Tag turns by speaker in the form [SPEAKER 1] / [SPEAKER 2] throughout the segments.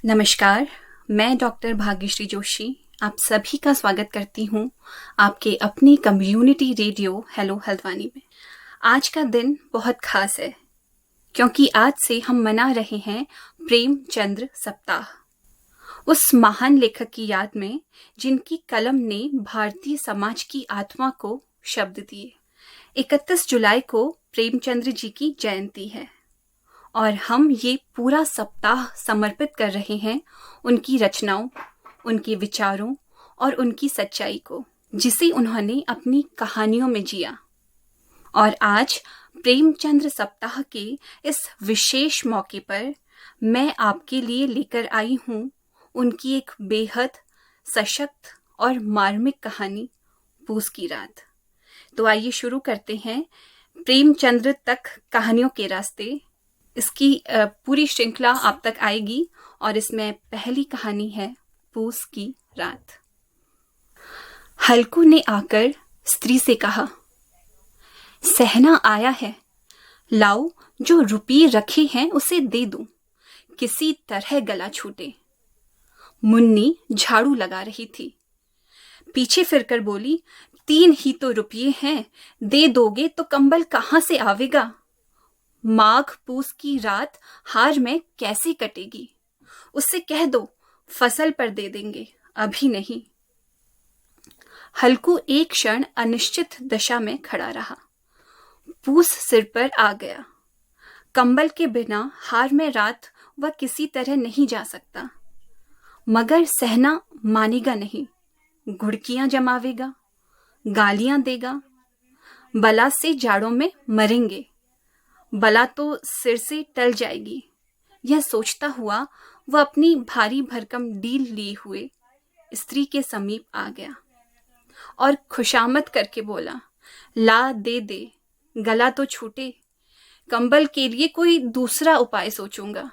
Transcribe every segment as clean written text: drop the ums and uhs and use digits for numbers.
[SPEAKER 1] नमस्कार, मैं डॉक्टर भाग्यश्री जोशी आप सभी का स्वागत करती हूँ आपके अपनी कम्युनिटी रेडियो हेलो हल्द्वानी में। आज का दिन बहुत खास है क्योंकि आज से हम मना रहे हैं प्रेमचंद्र सप्ताह। उस महान लेखक की याद में जिनकी कलम ने भारतीय समाज की आत्मा को शब्द दिए। 31 जुलाई को प्रेमचंद्र जी की जयंती है और हम ये पूरा सप्ताह समर्पित कर रहे हैं उनकी रचनाओं, उनके विचारों और उनकी सच्चाई को, जिसे उन्होंने अपनी कहानियों में जिया। और आज प्रेमचंद्र सप्ताह के इस विशेष मौके पर मैं आपके लिए लेकर आई हूँ उनकी एक बेहद सशक्त और मार्मिक कहानी, पूस की रात। तो आइए शुरू करते हैं प्रेमचंद्र तक कहानियों के रास्ते। इसकी पूरी श्रृंखला आप तक आएगी और इसमें पहली कहानी है पूस की रात। हल्कू ने आकर स्त्री से कहा, सहना आया है, लाओ जो रुपये रखे हैं उसे दे दूं, किसी तरह गला छूटे। मुन्नी झाड़ू लगा रही थी, पीछे फिरकर बोली, 3 ही तो रुपये हैं, दे दोगे तो कंबल कहाँ से आवेगा। माघ पूस की रात हार में कैसे कटेगी, उससे कह दो फसल पर दे देंगे, अभी नहीं। हल्कू एक क्षण अनिश्चित दशा में खड़ा रहा। पूस सिर पर आ गया। कंबल के बिना हार में रात वह किसी तरह नहीं जा सकता, मगर सहना मानेगा नहीं। घुड़कियां जमावेगा, गालियां देगा, बला से जाड़ों में मरेंगे, बला तो सिर से टल जाएगी। यह सोचता हुआ वह अपनी भारी भरकम डील लिए हुए स्त्री के समीप आ गया और खुशामद करके बोला, ला दे दे, गला तो छूटे, कंबल के लिए कोई दूसरा उपाय सोचूंगा।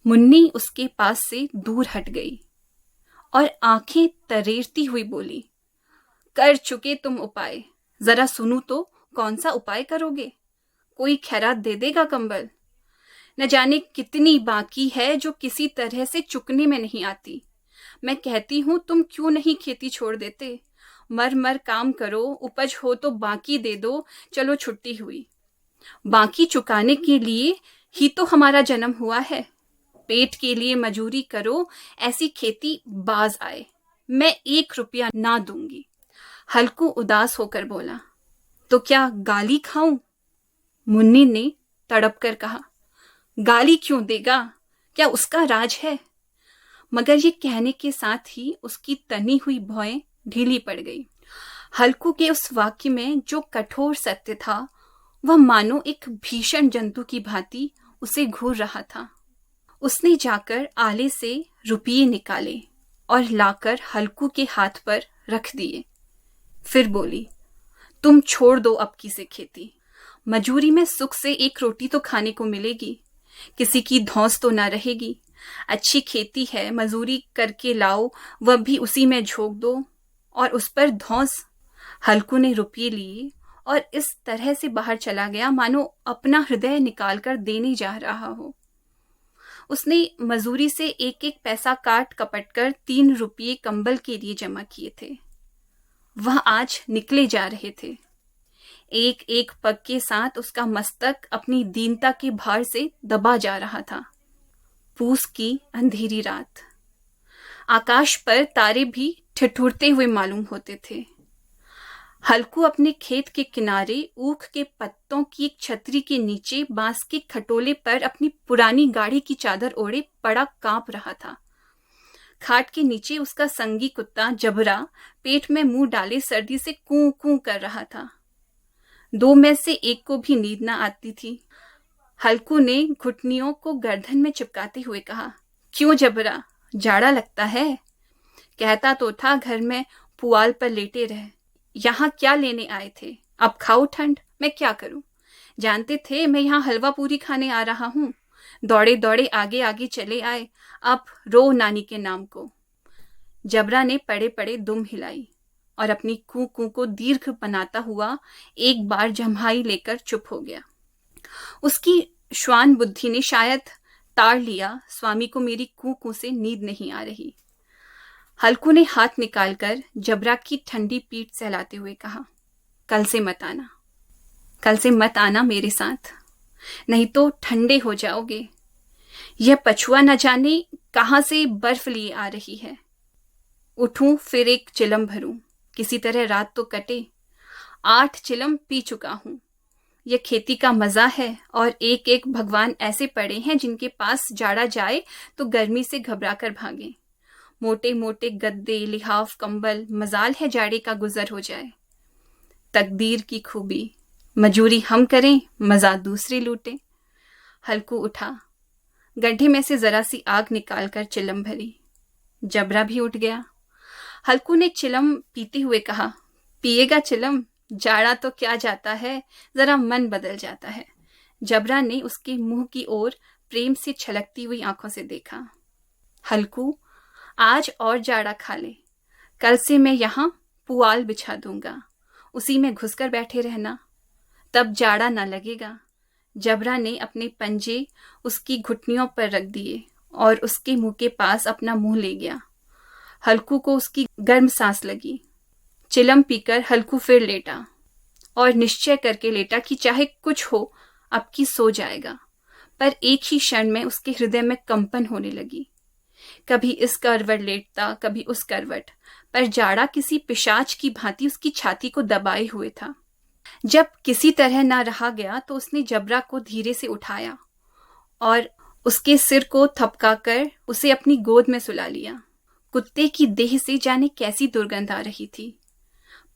[SPEAKER 1] मुन्नी उसके पास से दूर हट गई और आंखें तरेरती हुई बोली, कर चुके तुम उपाय, जरा सुनू तो कौन सा उपाय करोगे। कोई खैरात दे देगा कंबल, न जाने कितनी बाकी है जो किसी तरह से चुकने में नहीं आती। मैं कहती हूँ तुम क्यों नहीं खेती छोड़ देते, मर मर काम करो, उपज हो तो बाकी दे दो, चलो छुट्टी हुई। बाकी चुकाने के लिए ही तो हमारा जन्म हुआ है, पेट के लिए मजूरी करो, ऐसी खेती बाज आए। मैं 1 रुपया ना दूंगी। हल्कू उदास होकर बोला, तो क्या गाली खाऊं। मुन्नी ने तड़प कर कहा, गाली क्यों देगा, क्या उसका राज है। मगर ये कहने के साथ ही उसकी तनी हुई भौएं ढीली पड़ गई। हल्कू के उस वाक्य में जो कठोर सत्य था वह मानो एक भीषण जंतु की भांति उसे घूर रहा था। उसने जाकर आले से रुपये निकाले और लाकर हल्कू के हाथ पर रख दिए। फिर बोली, तुम छोड़ दो अब की से खेती, मजूरी में सुख से 1 रोटी तो खाने को मिलेगी, किसी की धौंस तो ना रहेगी। अच्छी खेती है, मजूरी करके लाओ, वह भी उसी में झोंक दो और उस पर धौंस। हल्कू ने रुपये लिए और इस तरह से बाहर चला गया मानो अपना हृदय निकाल कर देने जा रहा हो। उसने मजूरी से 1-1 पैसा काट कपट कर 3 रुपये कंबल के लिए जमा किए थे। वह आज निकले जा रहे थे। एक एक पग के साथ उसका मस्तक अपनी दीनता के भार से दबा जा रहा था। पूस की अंधेरी रात, आकाश पर तारे भी ठिठुरते हुए मालूम होते थे। हल्कू अपने खेत के किनारे ऊख के पत्तों की एक छतरी के नीचे बांस के खटोले पर अपनी पुरानी गाड़ी की चादर ओढ़े पड़ा कांप रहा था। खाट के नीचे उसका संगी कुत्ता जबरा पेट में मुंह डाले सर्दी से कूं कूं कर रहा था। 2 में से एक को भी नींद न आती थी। हल्कू ने घुटनियों को गर्दन में चिपकाते हुए कहा, क्यों जबरा, जाड़ा लगता है। कहता तो था घर में पुआल पर लेटे रहे, यहाँ क्या लेने आए थे। अब खाओ ठंड, मैं क्या करूं। जानते थे मैं यहाँ हलवा पूरी खाने आ रहा हूँ। दौड़े दौड़े आगे आगे चले आए, अब रो नानी के नाम को। जबरा ने पड़े पड़े दुम हिलाई और अपनी कू कू को दीर्घ बनाता हुआ एक बार जम्हाई लेकर चुप हो गया। उसकी श्वान बुद्धि ने शायद ताड़ लिया, स्वामी को मेरी कू कू से नींद नहीं आ रही। हल्कू ने हाथ निकालकर जबरा की ठंडी पीठ सहलाते हुए कहा, कल से मत आना, कल से मत आना मेरे साथ, नहीं तो ठंडे हो जाओगे। यह पछुआ न जाने कहां से बर्फ लिए आ रही है। उठूं फिर एक चिलम भरूं, किसी तरह रात तो कटे। 8 चिलम पी चुका हूं। यह खेती का मजा है, और एक एक भगवान ऐसे पड़े हैं जिनके पास जाड़ा जाए तो गर्मी से घबरा कर भागे। मोटे मोटे गद्दे, लिहाफ, कंबल, मजाल है जाड़े का गुजर हो जाए। तकदीर की खूबी, मजूरी हम करें, मजा दूसरे लूटे। हल्कू उठा, गड्ढे में से जरा सी आग निकालकर चिलम भरी। जबरा भी उठ गया। हल्कू ने चिलम पीते हुए कहा, पिएगा चिलम? जाड़ा तो क्या जाता है, जरा मन बदल जाता है। जबरा ने उसके मुंह की ओर प्रेम से छलकती हुई आंखों से देखा। हल्कू, आज और जाड़ा खा ले, कल से मैं यहाँ पुआल बिछा दूंगा, उसी में घुसकर बैठे रहना, तब जाड़ा ना लगेगा। जबरा ने अपने पंजे उसकी घुटनियों पर रख दिए और उसके मुंह के पास अपना मुंह ले गया। हल्कू को उसकी गर्म सांस लगी। चिलम पीकर हल्कू फिर लेटा और निश्चय करके लेटा कि चाहे कुछ हो अब की सो जाएगा। पर एक ही क्षण में उसके हृदय में कंपन होने लगी। कभी इस करवट लेटता, कभी उस करवट, पर जाड़ा किसी पिशाच की भांति उसकी छाती को दबाए हुए था। जब किसी तरह ना रहा गया तो उसने जबरा को धीरे से उठाया और उसके सिर को थपकाकर उसे अपनी गोद में सुला लिया। कुत्ते की देह से जाने कैसी दुर्गंध आ रही थी,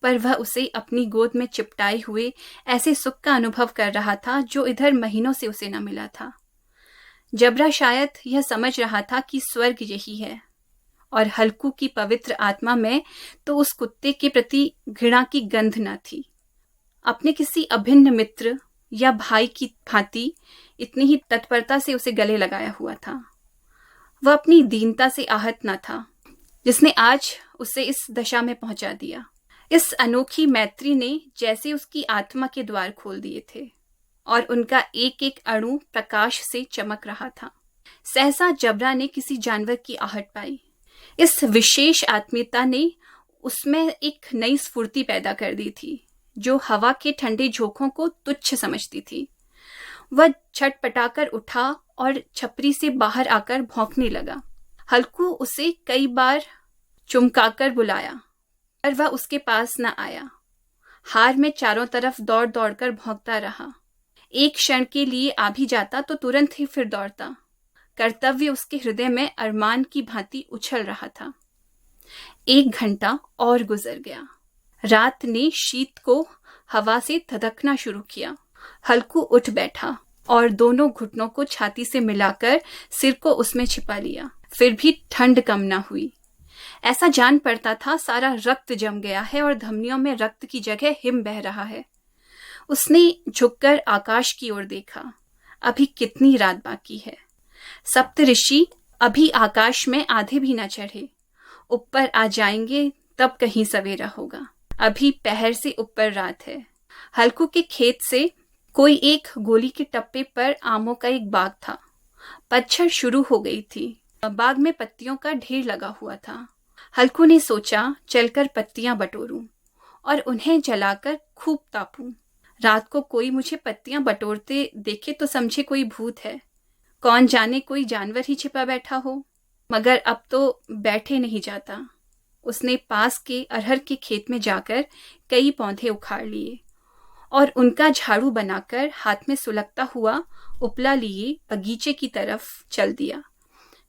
[SPEAKER 1] पर वह उसे अपनी गोद में चिपटाए हुए ऐसे सुख का अनुभव कर रहा था जो इधर महीनों से उसे न मिला था। जबरा शायद यह समझ रहा था कि स्वर्ग यही है, और हल्कू की पवित्र आत्मा में तो उस कुत्ते के प्रति घृणा की गंध न थी। अपने किसी अभिन्न मित्र या भाई की भांति इतनी ही तत्परता से उसे गले लगाया हुआ था। वह अपनी दीनता से आहत न था जिसने आज उसे इस दशा में पहुंचा दिया। इस अनोखी मैत्री ने जैसे उसकी आत्मा के द्वार खोल दिए थे और उनका एक एक अणु प्रकाश से चमक रहा था। सहसा जबरा ने किसी जानवर की आहट पाई। इस विशेष आत्मीयता ने उसमें एक नई स्फूर्ति पैदा कर दी थी जो हवा के ठंडे झोंकों को तुच्छ समझती थी। वह छटपटाकर उठा और छपरी से बाहर आकर भौंकने लगा। हल्कू उसे कई बार चुमकाकर बुलाया, पर वह उसके पास न आया। हार में चारों तरफ दौड़ दौड़कर भौंकता रहा। एक क्षण के लिए आ भी जाता तो तुरंत ही फिर दौड़ता। कर्तव्य उसके हृदय में अरमान की भांति उछल रहा था। 1 घंटा और गुजर गया। रात ने शीत को हवा से धधकना शुरू किया। हल्कू उठ बैठा और दोनों घुटनों को छाती से मिलाकर सिर को उसमें छिपा लिया। फिर भी ठंड कम न हुई। ऐसा जान पड़ता था सारा रक्त जम गया है और धमनियों में रक्त की जगह हिम बह रहा है। उसने झुककर आकाश की ओर देखा। अभी कितनी रात बाकी है। सप्तऋषि अभी आकाश में आधे भी न चढ़े। ऊपर आ जाएंगे तब कहीं सवेरा होगा। अभी पहर से ऊपर रात है। हल्कू के खेत से कोई एक गोली के टप्पे पर आमों का एक बाग था। पतझड़ शुरू हो गई थी। बाग में पत्तियों का ढेर लगा हुआ था। हल्कू ने सोचा चलकर पत्तियां बटोरूं और उन्हें जलाकर खूब तापूं। रात को कोई मुझे पत्तियां बटोरते देखे तो समझे कोई भूत है। कौन जाने कोई जानवर ही छिपा बैठा हो। मगर अब तो बैठे नहीं जाता। उसने पास के अरहर के खेत में जाकर कई पौधे उखाड़ लिए और उनका झाड़ू बनाकर हाथ में सुलगता हुआ उपला लिए बगीचे की तरफ चल दिया।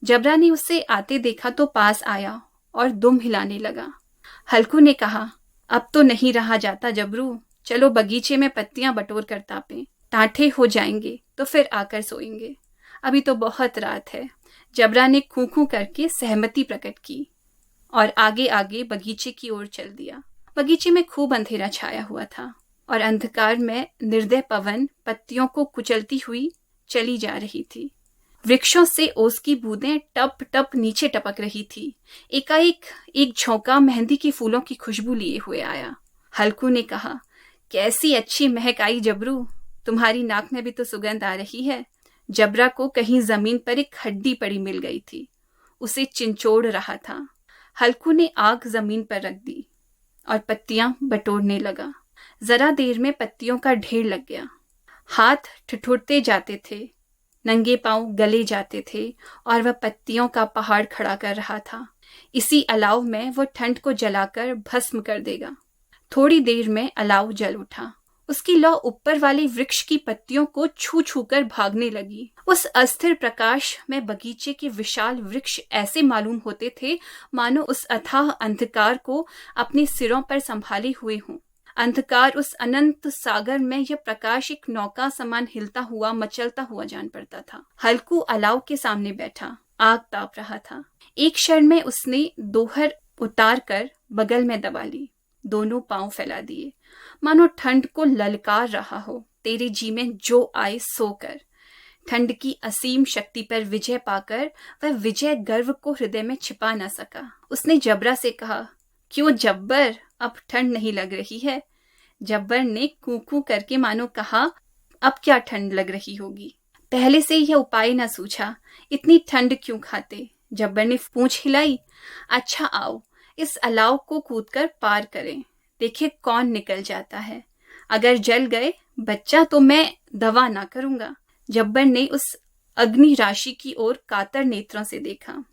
[SPEAKER 1] जबरा ने उसे आते देखा तो पास आया और दुम हिलाने लगा। हल्कू ने कहा, अब तो नहीं रहा जाता जबरू, चलो बगीचे में पत्तियां बटोर कर तापें। टाँठे हो जाएंगे तो फिर आकर सोएंगे। अभी तो बहुत रात है। जबरा ने खूं खूं करके सहमति प्रकट की और आगे आगे बगीचे की ओर चल दिया। बगीचे में खूब अंधेरा छाया हुआ था और अंधकार में निर्दय पवन पत्तियों को कुचलती हुई चली जा रही थी। वृक्षों से ओस की बूंदें टप टप नीचे टपक रही थी। एकाएक एक झोंका मेहंदी के फूलों की खुशबू लिए हुए आया। हल्कू ने कहा, कैसी अच्छी महक आई जबरू, तुम्हारी नाक में भी तो सुगंध आ रही है। जबरा को कहीं जमीन पर एक हड्डी पड़ी मिल गई थी, उसे चिंचोड़ रहा था। हल्कू ने आग जमीन पर रख दी और पत्तियां बटोरने लगा। जरा देर में पत्तियों का ढेर लग गया। हाथ ठिठुरते जाते थे, नंगे पांव गले जाते थे और वह पत्तियों का पहाड़ खड़ा कर रहा था। इसी अलाव में वो ठंड को जलाकर भस्म कर देगा। थोड़ी देर में अलाव जल उठा। उसकी लौ ऊपर वाले वृक्ष की पत्तियों को छू छू कर भागने लगी। उस अस्थिर प्रकाश में बगीचे के विशाल वृक्ष ऐसे मालूम होते थे मानो उस अथाह अंधकार को अपने सिरों पर संभाले हुए हों। अंधकार उस अनंत सागर में यह प्रकाश एक नौका समान हिलता हुआ मचलता हुआ जान पड़ता था। हल्कू अलाव के सामने बैठा आग ताप रहा था। एक क्षण में उसने दोहर उतार कर बगल में दबा ली, दोनों पांव फैला दिए, मानो ठंड को ललकार रहा हो। तेरे जी में जो आए सो कर। ठंड की असीम शक्ति पर विजय पाकर वह विजय गर्व को हृदय में छिपा न सका। उसने जबरा से कहा, क्यों जब्बर, अब ठंड नहीं लग रही है? जब्बर ने कूकू करके मानो कहा, अब क्या ठंड लग रही होगी? पहले से यह उपाय न सूझा, इतनी ठंड क्यों खाते? जब्बर ने पूंछ हिलाई। अच्छा आओ, इस अलाव को कूदकर पार करें, देखे कौन निकल जाता है। अगर जल गए बच्चा तो मैं दवा ना करूंगा। जब्बर ने उस अग्नि राशि की ओर कातर नेत्रों से देखा।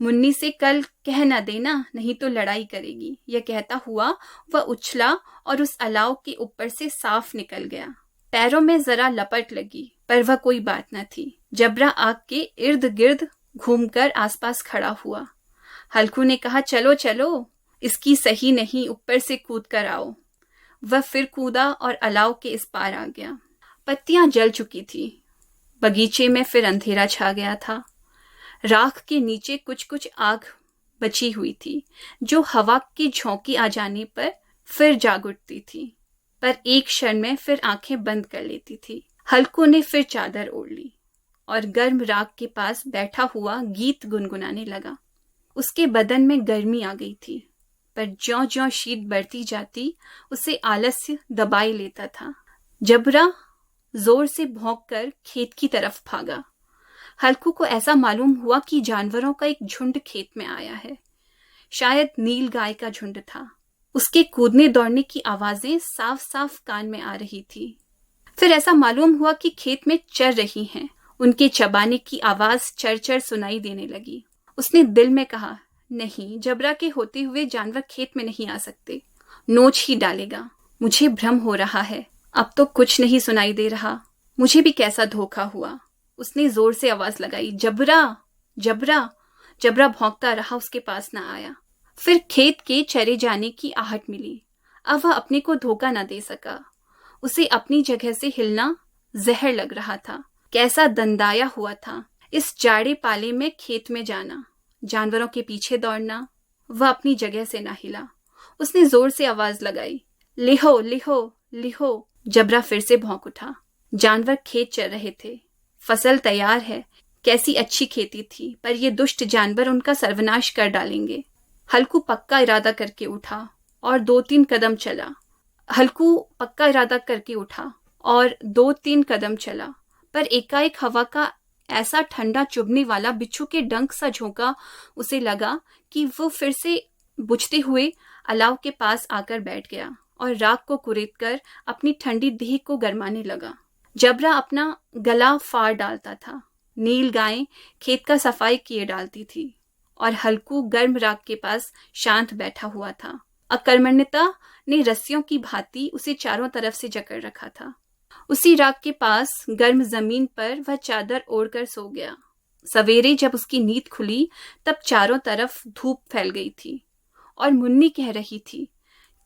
[SPEAKER 1] मुन्नी से कल कह न देना, नहीं तो लड़ाई करेगी। यह कहता हुआ वह उछला और उस अलाव के ऊपर से साफ निकल गया। पैरों में जरा लपट लगी, पर वह कोई बात न थी। जबरा आग के इर्द गिर्द घूमकर आसपास खड़ा हुआ। हल्कू ने कहा, चलो चलो, इसकी सही नहीं, ऊपर से कूद कर आओ। वह फिर कूदा और अलाव के इस पार आ गया। पत्तियां जल चुकी थी। बगीचे में फिर अंधेरा छा गया था। राख के नीचे कुछ कुछ आग बची हुई थी, जो हवा की झोंकी आ जाने पर फिर जाग उठती थी, पर एक क्षण में फिर आंखें बंद कर लेती थी। हल्कू ने फिर चादर ओढ़ ली और गर्म राख के पास बैठा हुआ गीत गुनगुनाने लगा। उसके बदन में गर्मी आ गई थी, पर ज्यों-ज्यों शीत बढ़ती जाती उसे आलस्य दबाए लेता था। जबरा जोर से भौंककर खेत की तरफ भागा। हल्कू को ऐसा मालूम हुआ कि जानवरों का एक झुंड खेत में आया है। शायद नील गाय का झुंड था। उसके कूदने दौड़ने की आवाजें साफ साफ कान में आ रही थी। फिर ऐसा मालूम हुआ कि खेत में चर रही हैं। उनके चबाने की आवाज चर-चर सुनाई देने लगी। उसने दिल में कहा, नहीं, जबरा के होते हुए जानवर खेत में नहीं आ सकते, नोच ही डालेगा। मुझे भ्रम हो रहा है, अब तो कुछ नहीं सुनाई दे रहा। मुझे भी कैसा धोखा हुआ। उसने जोर से आवाज लगाई, जबरा जबरा। जबरा भौंकता रहा, उसके पास न आया। फिर खेत के चरे जाने की आहट मिली। अब वह अपने को धोखा न दे सका। उसे अपनी जगह से हिलना जहर लग रहा था। कैसा दंदाया हुआ था इस जाड़े पाले में खेत में जाना, जानवरों के पीछे दौड़ना। वह अपनी जगह से ना हिला। उसने जोर से आवाज लगाई, लिहो लिहो लिहो। जबरा फिर से भौंक उठा। जानवर खेत चर रहे थे। फसल तैयार है, कैसी अच्छी खेती थी, पर ये दुष्ट जानवर उनका सर्वनाश कर डालेंगे। हल्कू पक्का इरादा करके उठा और 2-3 कदम चला। पर एकाएक हवा का ऐसा ठंडा चुभने वाला बिच्छू के डंक सा झोंका उसे लगा कि वो फिर से बुझते हुए अलाव के पास आकर बैठ गया और राख को कुरेदकर अपनी ठंडी देह को गरमाने लगा। जबरा अपना गला फाड़ डालता था। नील गायें खेत का सफाई किए डालती थी और हल्कू गर्म राख के पास शांत बैठा हुआ था। अकर्मण्यता ने रस्सियों की भांति उसे चारों तरफ से जकड़ रखा था। उसी राख के पास गर्म जमीन पर वह चादर ओढ़कर सो गया। सवेरे जब उसकी नींद खुली तब चारों तरफ धूप फैल गई थी और मुन्नी कह रही थी,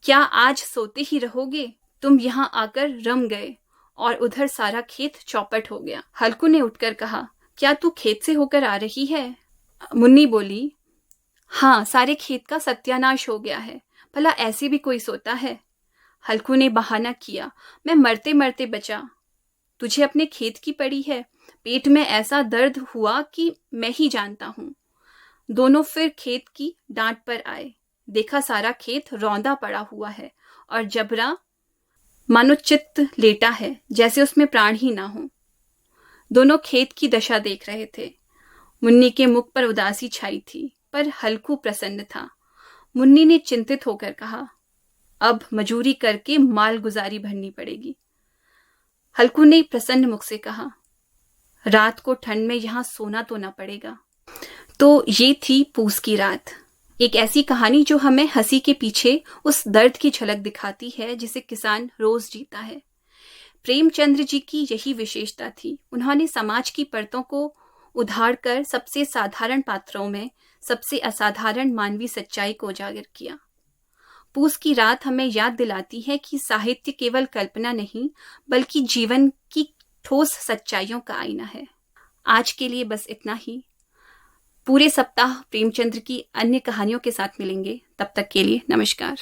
[SPEAKER 1] क्या आज सोते ही रहोगे? तुम यहाँ आकर रम गए और उधर सारा खेत चौपट हो गया। हल्कू ने उठकर कहा, क्या तू खेत से होकर आ रही है? मुन्नी बोली, हाँ, सारे खेत का सत्यानाश हो गया है, भला ऐसे भी कोई सोता है? हल्कू ने बहाना किया, मैं मरते मरते बचा। तुझे अपने खेत की पड़ी है। पेट में ऐसा दर्द हुआ कि मैं ही जानता हूँ। दोनों फिर खेत की डांट पर आए। देखा सारा खेत रौंदा पड़ा हुआ है और जबरा मानो चित्त लेटा है, जैसे उसमें प्राण ही ना हो। दोनों खेत की दशा देख रहे थे। मुन्नी के मुख पर उदासी छाई थी, पर हल्कू प्रसन्न था। मुन्नी ने चिंतित होकर कहा, अब मजूरी करके माल गुजारी भरनी पड़ेगी। हल्कू ने प्रसन्न मुख से कहा, रात को ठंड में यहां सोना तो ना पड़ेगा। तो ये थी पूस की रात, एक ऐसी कहानी जो हमें हंसी के पीछे उस दर्द की झलक दिखाती है जिसे किसान रोज जीता है। प्रेमचंद्र जी की यही विशेषता थी। उन्होंने समाज की परतों को उधार कर सबसे साधारण पात्रों में सबसे असाधारण मानवीय सच्चाई को उजागर किया। पूस की रात हमें याद दिलाती है कि साहित्य केवल कल्पना नहीं, बल्कि जीवन की ठोस सच्चाइयों का आईना है। आज के लिए बस इतना ही। पूरे सप्ताह प्रेमचंद्र की अन्य कहानियों के साथ मिलेंगे। तब तक के लिए नमस्कार।